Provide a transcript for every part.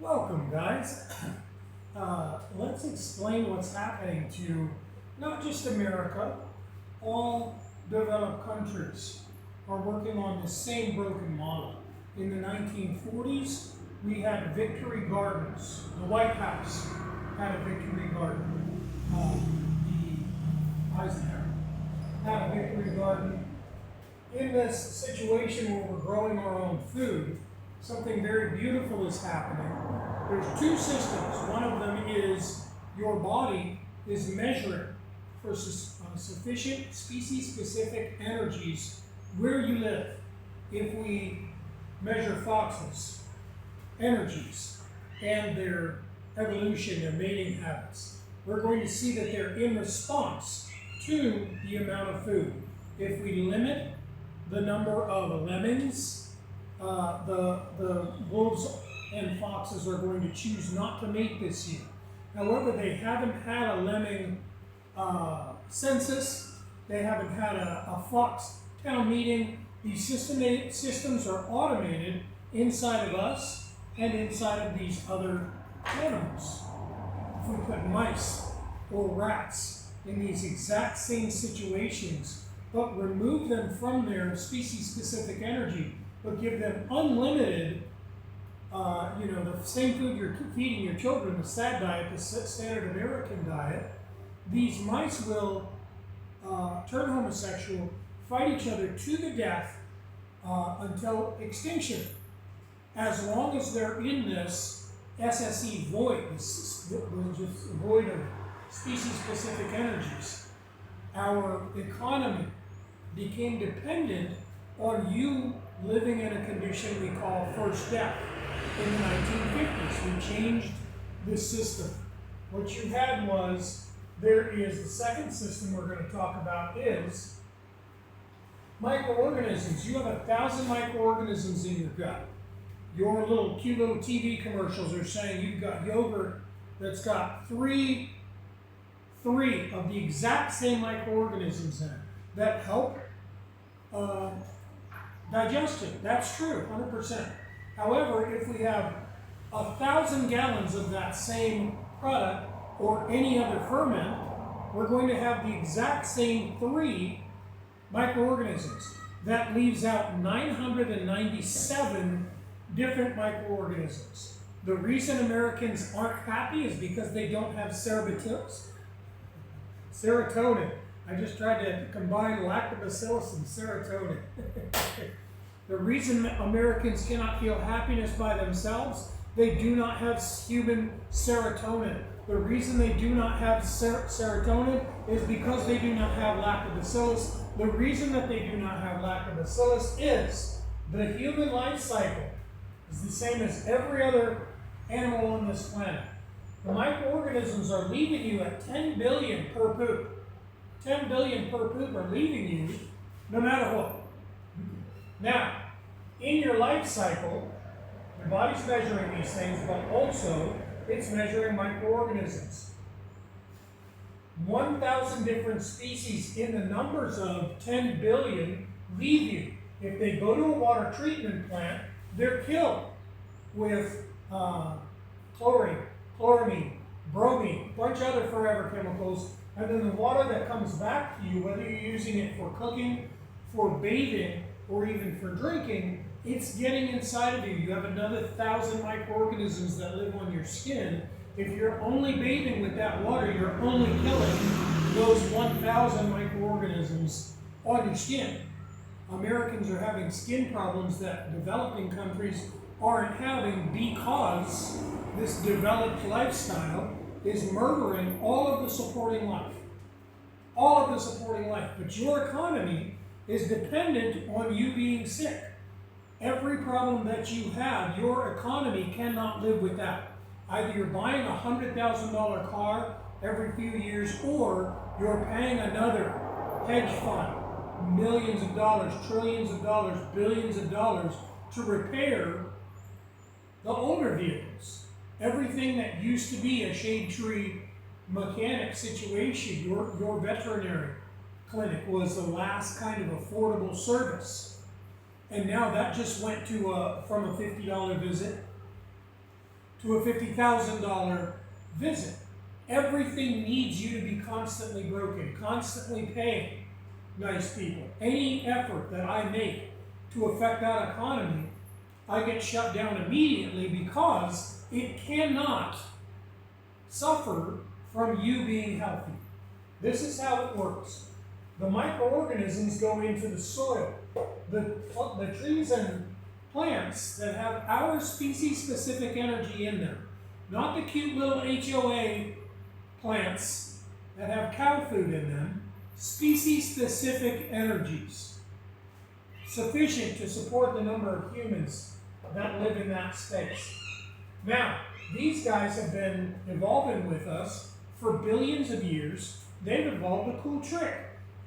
Welcome, guys. Let's explain what's happening to not just America, all developed countries are working on the same broken model. In the 1940s, we had victory gardens. The White House had a victory garden. The Eisenhower had a victory garden. In this situation where we're growing our own food, something very beautiful is happening. There's two systems. One of them is your body is measuring for sufficient species-specific energies where you live. If we measure foxes' energies and their evolution, their mating habits, we're going to see that they're in response to the amount of food. If we limit the number of lemmings, the wolves and foxes are going to choose not to mate this year. However, they haven't had a lemming census. They haven't had a fox town meeting. These systems are automated inside of us and inside of these other animals. If we put mice or rats in these exact same situations, but remove them from their species-specific energy, but give them unlimited, the same food you're feeding your children, the SAD diet, the standard American diet, these mice will turn homosexual, fight each other to the death until extinction. As long as they're in this SSE void, this void of species-specific energies, our economy became dependent on you living in a condition we call first death. In the 1950s, we changed this system. What you had was, there is the second system we're going to talk about is microorganisms. You have 1,000 microorganisms in your gut. Your cute little TV commercials are saying you've got yogurt that's got three of the exact same microorganisms in it that help digestion. That's true, 100%. However, if we have 1,000 gallons of that same product or any other ferment, we're going to have the exact same 3 microorganisms. That leaves out 997 different microorganisms. The reason Americans aren't happy is because they don't have serotonin. I just tried to combine lactobacillus and serotonin. The reason Americans cannot feel happiness by themselves, they do not have human serotonin. The reason they do not have serotonin is because they do not have lactobacillus. The reason that they do not have lactobacillus is the human life cycle is the same as every other animal on this planet. The microorganisms are leaving you at 10 billion per poop. 10 billion per poop are leaving you no matter what. Now, in your life cycle, your body's measuring these things, but also it's measuring microorganisms. 1,000 different species in the numbers of 10 billion leave you. If they go to a water treatment plant, they're killed with chlorine, chloramine, bromine, a bunch of other forever chemicals. And then the water that comes back to you, whether you're using it for cooking, for bathing, or even for drinking, it's getting inside of you. You have another 1,000 microorganisms that live on your skin. If you're only bathing with that water, you're only killing those 1,000 microorganisms on your skin. Americans are having skin problems that developing countries aren't having because this developed lifestyle is murdering all of the supporting life. All of the supporting life. But your economy is dependent on you being sick. Every problem that you have, your economy cannot live without. Either you're buying a $100,000 car every few years, or you're paying another hedge fund millions of dollars, trillions of dollars, billions of dollars to repair the older vehicles. Everything that used to be a shade tree mechanic situation, your veterinary clinic was the last kind of affordable service. And now that just went to from a $50 visit to a $50,000 visit. Everything needs you to be constantly broken, constantly paying nice people. Any effort that I make to affect that economy, I get shut down immediately because it cannot suffer from you being healthy. This is how it works. The microorganisms go into the soil. The trees and plants that have our species-specific energy in them, not the cute little HOA plants that have cow food in them, species-specific energies, sufficient to support the number of humans that live in that space. Now, these guys have been evolving with us for billions of years. They've evolved a cool trick.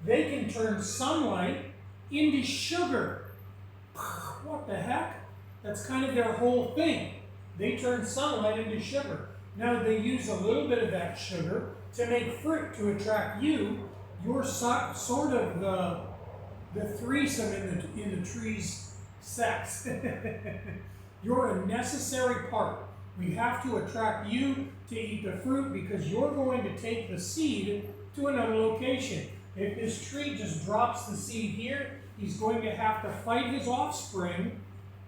They can turn sunlight into sugar. What the heck? That's kind of their whole thing. They turn sunlight into sugar. Now they use a little bit of that sugar to make fruit to attract you. You're sort of the threesome in the tree's sex. You're a necessary part. We have to attract you to eat the fruit because you're going to take the seed to another location. If this tree just drops the seed here, he's going to have to fight his offspring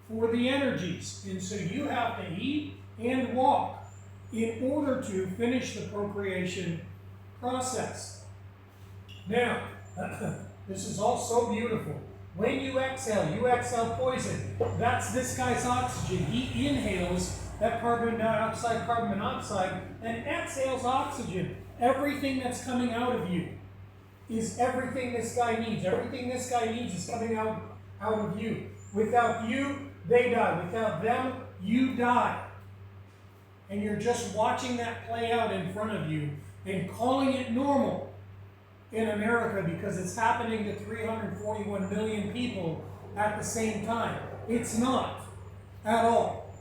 for the energies. And so you have to eat and walk in order to finish the procreation process. Now, this is all so beautiful. When you exhale poison. That's this guy's oxygen. He inhales that carbon dioxide, carbon monoxide, and exhales oxygen. Everything that's coming out of you is everything this guy needs. Everything this guy needs is coming out of you. Without you, they die. Without them, you die. And you're just watching that play out in front of you and calling it normal in America because it's happening to 341 million people at the same time. It's not at all.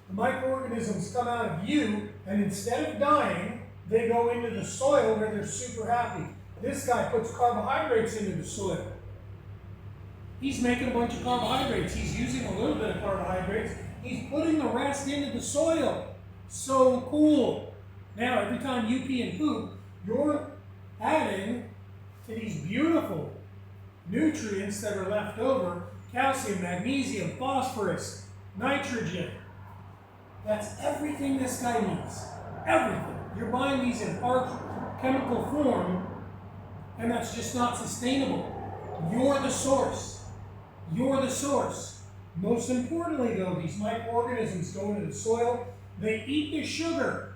The microorganisms come out of you, and instead of dying, they go into the soil where they're super happy. This guy puts carbohydrates into the soil. He's making a bunch of carbohydrates. He's using a little bit of carbohydrates. He's putting the rest into the soil. So cool. Now, every time you pee and poop, you're adding to these beautiful nutrients that are left over: calcium, magnesium, phosphorus, nitrogen. That's everything this guy needs. Everything. You're buying these in harsh chemical form, and that's just not sustainable. You're the source. You're the source. Most importantly, though, these microorganisms go into the soil. They eat the sugar.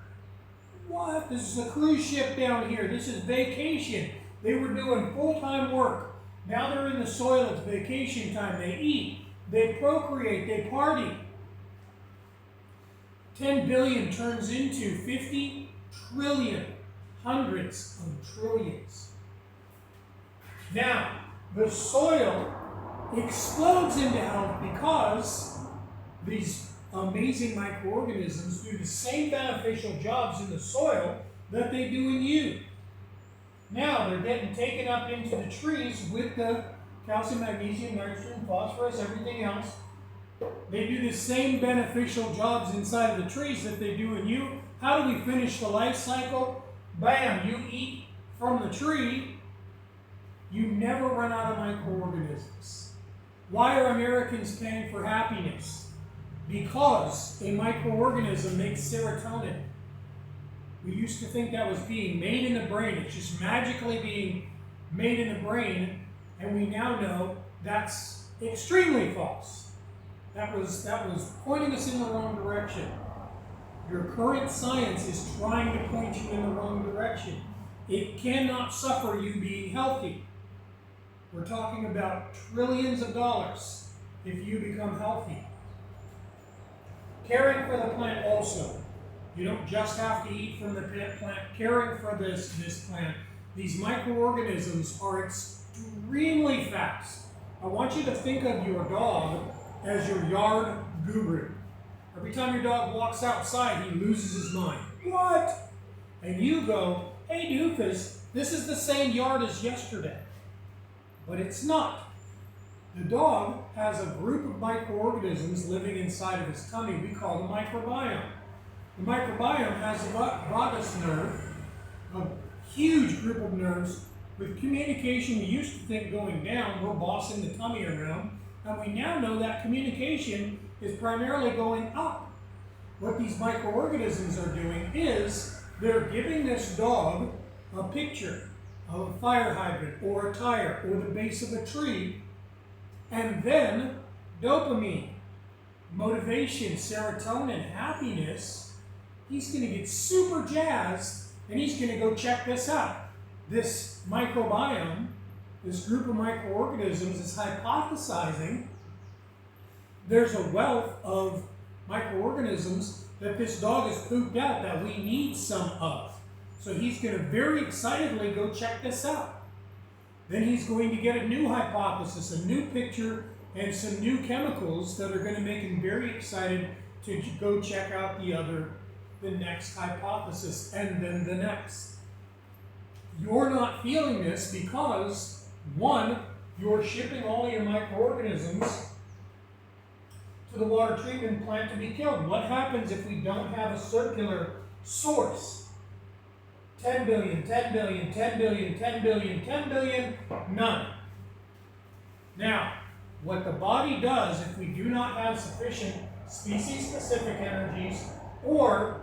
What? This is a cruise ship down here. This is vacation. They were doing full-time work. Now they're in the soil. It's vacation time. They eat. They procreate. They party. 10 billion turns into 50 trillion. Hundreds of trillions. Now, the soil explodes into health because these amazing microorganisms do the same beneficial jobs in the soil that they do in you. Now they're getting taken up into the trees with the calcium, magnesium, nitrogen, phosphorus, everything else. They do the same beneficial jobs inside of the trees that they do in you. How do we finish the life cycle? Bam, you eat from the tree. You never run out of microorganisms. Why are Americans paying for happiness? Because a microorganism makes serotonin. We used to think that was being made in the brain. It's just magically being made in the brain, and we now know that's extremely false. That was pointing us in the wrong direction. Your current science is trying to point you in the wrong direction. It cannot suffer you being healthy. We're talking about trillions of dollars if you become healthy. Caring for the plant also. You don't just have to eat from the plant. Caring for this plant. These microorganisms are extremely fast. I want you to think of your dog as your yard guru. Every time your dog walks outside, he loses his mind. What? And you go, hey doofus, this is the same yard as yesterday. But it's not. The dog has a group of microorganisms living inside of his tummy we call the microbiome. The microbiome has a vagus nerve, a huge group of nerves with communication we used to think going down. We're bossing the tummy around, and we now know that communication is primarily going up. What these microorganisms are doing is they're giving this dog a picture of a fire hydrant or a tire or the base of a tree, and then dopamine, motivation, serotonin, happiness. He's going to get super jazzed and he's going to go check this out. This microbiome, this group of microorganisms is hypothesizing there's a wealth of microorganisms that this dog has pooped out that we need some of. So he's going to very excitedly go check this out. Then he's going to get a new hypothesis, a new picture, and some new chemicals that are going to make him very excited to go check out the next hypothesis, and then the next. You're not feeling this because, one, you're shipping all your microorganisms to the water treatment plant to be killed. What happens if we don't have a circular source? 10 billion, 10 billion, 10 billion, 10 billion, 10 billion, none. Now, what the body does if we do not have sufficient species-specific energies or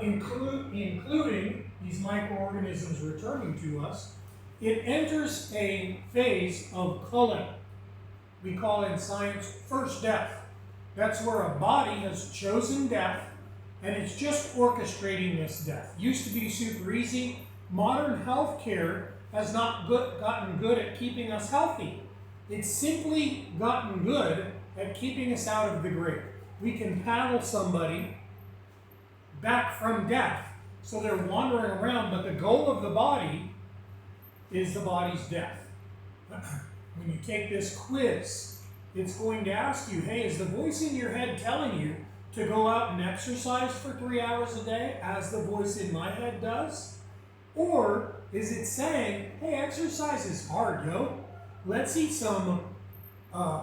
including these microorganisms returning to us, it enters a phase of culling. We call in science first death. That's where a body has chosen death and it's just orchestrating this death. Used to be super easy. Modern healthcare has not gotten good at keeping us healthy. It's simply gotten good at keeping us out of the grave. We can paddle somebody back from death, so they're wandering around, but the goal of the body is the body's death. When you take this quiz, it's going to ask you, hey, is the voice in your head telling you to go out and exercise for 3 hours a day, as the voice in my head does? Or is it saying, hey, exercise is hard, yo. Let's eat some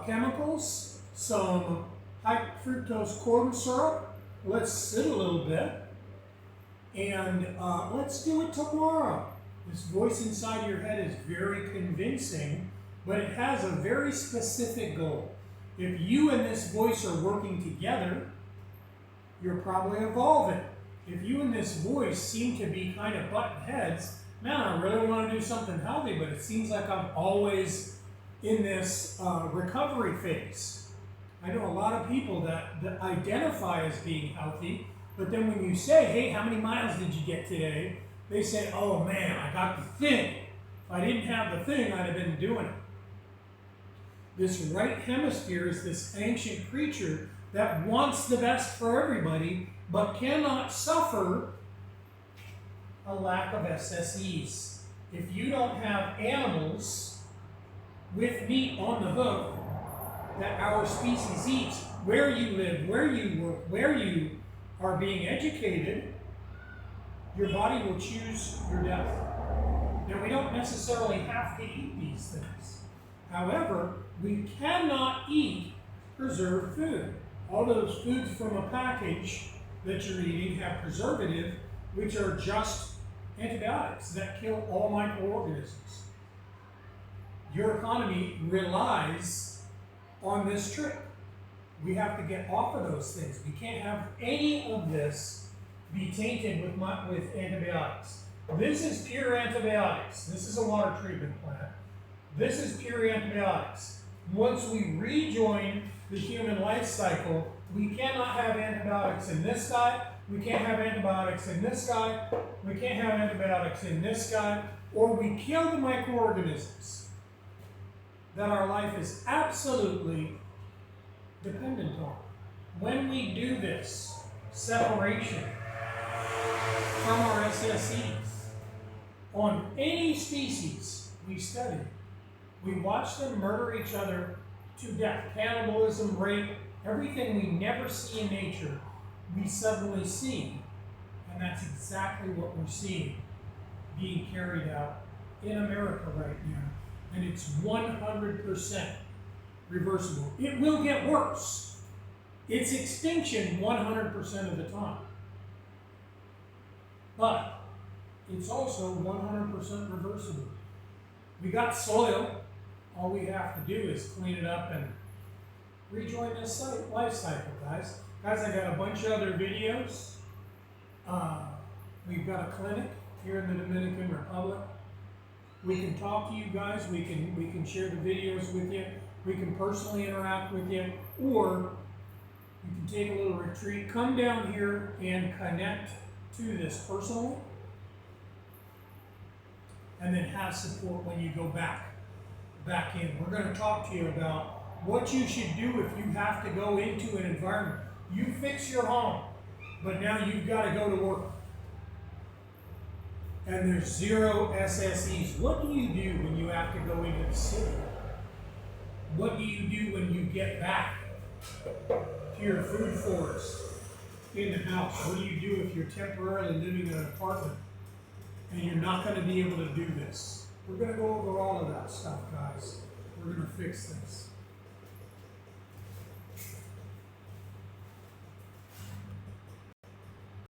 chemicals, some high fructose corn syrup. Let's sit a little bit, and let's do it tomorrow. This voice inside your head is very convincing, but it has a very specific goal. If you and this voice are working together, you're probably evolving. If you and this voice seem to be kind of butting heads, man, I really want to do something healthy, but it seems like I'm always in this recovery phase. I know a lot of people that identify as being healthy, but then when you say, hey, how many miles did you get today? They say, oh man, I got the thing. If I didn't have the thing, I'd have been doing it. This right hemisphere is this ancient creature that wants the best for everybody, but cannot suffer a lack of SSEs. If you don't have animals with meat on the hook that our species eats, where you live, where you work, where you are being educated, your body will choose your death. Now, we don't necessarily have to eat these things. However, we cannot eat preserved food. All those foods from a package that you're eating have preservative, which are just antibiotics that kill all microorganisms. Your economy relies on this trick. We have to get off of those things. We can't have any of this be tainted with antibiotics. This is pure antibiotics. This is a water treatment plant. This is pure antibiotics. Once we rejoin the human life cycle, we cannot have antibiotics in this guy, we can't have antibiotics in this guy, we can't have antibiotics in this guy, or we kill the microorganisms that our life is absolutely dependent on. When we do this separation from our SSEs on any species we study, we watch them murder each other to death. Cannibalism, rape, everything we never see in nature, we suddenly see. And that's exactly what we're seeing being carried out in America right now. And it's 100% reversible. It will get worse. It's extinction 100% of the time. But it's also 100% reversible. We got soil. All we have to do is clean it up and rejoin this life cycle, guys. Guys, I got a bunch of other videos. We've got a clinic here in the Dominican Republic. We can talk to you guys. We can share the videos with you. We can personally interact with you, or you can take a little retreat. Come down here and connect to this personally, and then have support when you go back in. We're going to talk to you about what you should do if you have to go into an environment. You fix your home, but now you've got to go to work. And there's 0 SSEs. What do you do when you have to go into the city? What do you do when you get back to your food forest in the house? What do you do if you're temporarily living in an apartment and you're not going to be able to do this? We're going to go over all of that stuff, guys. We're going to fix this.